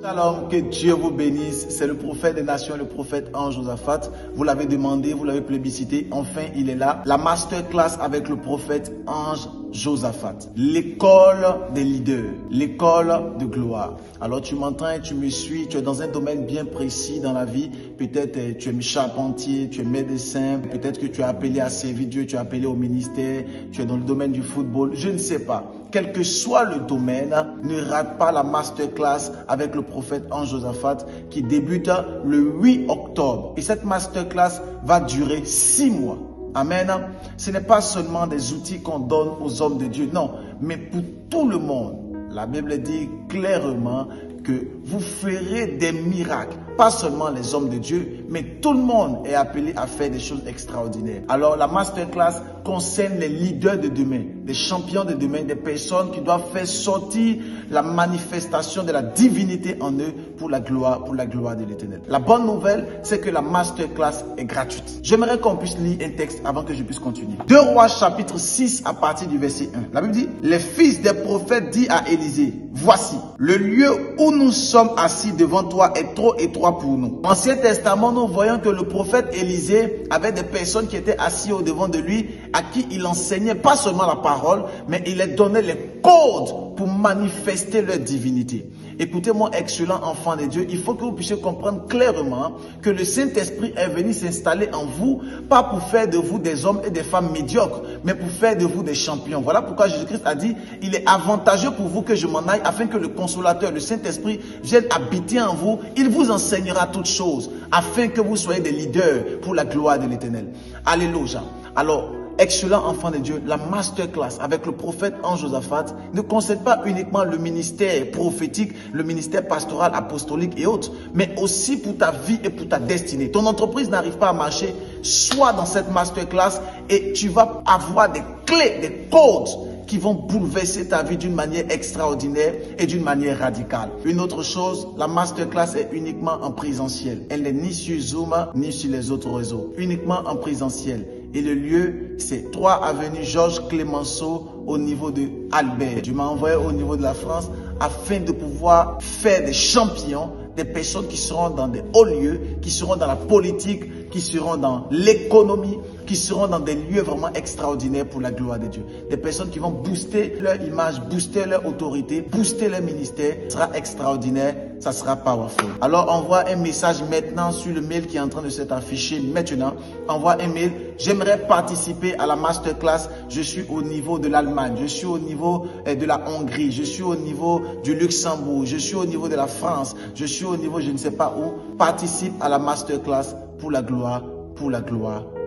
Shalom, que Dieu vous bénisse. C'est le prophète des nations, le prophète Ange Josaphat. Vous l'avez demandé, vous l'avez plébiscité. Enfin, il est là. La masterclass avec le prophète Ange Josaphat. L'école des leaders, l'école de gloire. Alors, tu m'entends et tu me suis. Tu es dans un domaine bien précis dans la vie. Peut-être tu es charpentier, tu es médecin. Peut-être que tu es appelé à servir Dieu, tu es appelé au ministère. Tu es dans le domaine du football. Je ne sais pas. Quel que soit le domaine, ne rate pas la masterclass avec le prophète Ange Josaphat qui débute le 8 octobre. Et cette masterclass va durer 6 mois. Amen. Ce n'est pas seulement des outils qu'on donne aux hommes de Dieu, non, mais pour tout le monde. La Bible dit clairement que vous ferez des miracles. Pas seulement les hommes de Dieu, mais tout le monde est appelé à faire des choses extraordinaires. Alors la masterclass concerne les leaders de demain, les champions de demain, des personnes qui doivent faire sortir la manifestation de la divinité en eux pour la gloire de l'Éternel. La bonne nouvelle, c'est que la masterclass est gratuite. J'aimerais qu'on puisse lire un texte avant que je puisse continuer. 2 Rois chapitre 6 à partir du verset 1. La Bible dit, les fils des prophètes disent à Élisée, voici, le lieu où nous sommes assis devant toi est trop étroit pour nous. Dans l'Ancien Testament, nous voyons que le prophète Élisée avait des personnes qui étaient assises au-devant de lui, à qui il enseignait pas seulement la parole, mais il leur donnait les codes pour manifester leur divinité. Écoutez-moi, excellent enfant de Dieu, il faut que vous puissiez comprendre clairement que le Saint-Esprit est venu s'installer en vous, pas pour faire de vous des hommes et des femmes médiocres, mais pour faire de vous des champions. Voilà pourquoi Jésus-Christ a dit, il est avantageux pour vous que je m'en aille, afin que le consolateur, le Saint-Esprit, vienne habiter en vous. Il vous enseignera toutes choses, afin que vous soyez des leaders pour la gloire de l'Éternel. Alléluia. Alors, excellent enfant de Dieu, la masterclass avec le prophète Ange Josaphat ne concerne pas uniquement le ministère prophétique, le ministère pastoral, apostolique et autres, mais aussi pour ta vie et pour ta destinée. Ton entreprise n'arrive pas à marcher, sois dans cette masterclass et tu vas avoir des clés, des codes qui vont bouleverser ta vie d'une manière extraordinaire et d'une manière radicale. Une autre chose, la masterclass est uniquement en présentiel. Elle n'est ni sur Zoom, ni sur les autres réseaux. Uniquement en présentiel. Et le lieu, c'est 3 avenue Georges Clemenceau au niveau de Albert. Tu m'as envoyé au niveau de la France afin de pouvoir faire des champions, des personnes qui seront dans des hauts lieux, qui seront dans la politique, qui seront dans l'économie, qui seront dans des lieux vraiment extraordinaires pour la gloire de Dieu. Des personnes qui vont booster leur image, booster leur autorité, booster leur ministère. Ça sera extraordinaire, ça sera powerful. Alors envoie un message maintenant sur le mail qui est en train de s'être affiché maintenant. Envoie un mail. J'aimerais participer à la masterclass. Je suis au niveau de l'Allemagne, je suis au niveau de la Hongrie, je suis au niveau du Luxembourg, je suis au niveau de la France, je suis au niveau je ne sais pas où. Participe à la masterclass pour la gloire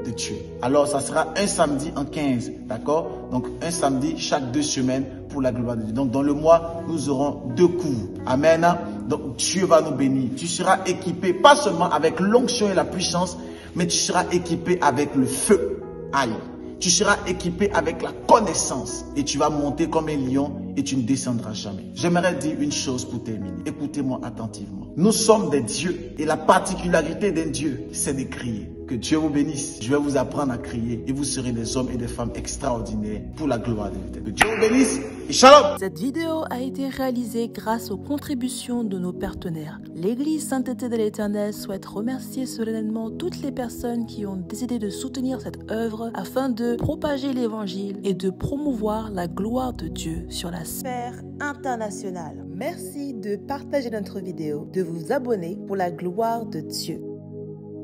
de Dieu. Alors, ça sera un samedi en 15, d'accord? Donc, un samedi chaque 2 semaines pour la gloire de Dieu. Donc, dans le mois, nous aurons 2 cours. Amen. Donc, Dieu va nous bénir. Tu seras équipé, pas seulement avec l'onction et la puissance, mais tu seras équipé avec le feu. Aïe. Tu seras équipé avec la connaissance et tu vas monter comme un lion et tu ne descendras jamais. J'aimerais dire une chose pour terminer. Écoutez-moi attentivement. Nous sommes des dieux et la particularité d'un dieu, c'est de crier. Que Dieu vous bénisse. Je vais vous apprendre à crier et vous serez des hommes et des femmes extraordinaires pour la gloire de l'Éternel. Que Dieu vous bénisse et shalom. Cette vidéo a été réalisée grâce aux contributions de nos partenaires. L'Église Sainteté de l'Éternel souhaite remercier solennellement toutes les personnes qui ont décidé de soutenir cette œuvre afin de propager l'Évangile et de promouvoir la gloire de Dieu sur la sphère internationale. Merci de partager notre vidéo, de vous abonner pour la gloire de Dieu.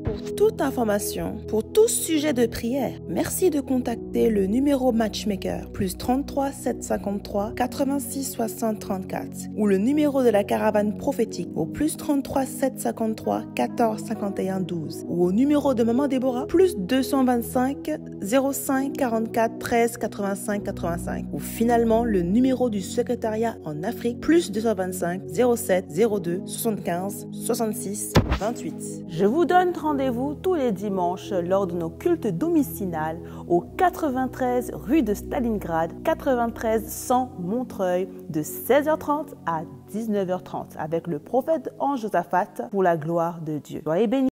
Pour toute information, pour tout sujet de prière, merci de contacter le numéro Matchmaker plus 33 753 86 60 34 ou le numéro de la caravane prophétique au plus 33 753 14 51 12 ou au numéro de Maman Déborah plus 225 05 44 13 85 85 ou finalement le numéro du secrétariat en Afrique plus 225 07 02 75 66 28. Je vous donne rendez-vous tous les dimanches lors de nos cultes domicinales au 93 rue de Stalingrad, 93 100 Montreuil de 16h30 à 19h30 avec le prophète Ange Josaphat pour la gloire de Dieu. Soyez bénis.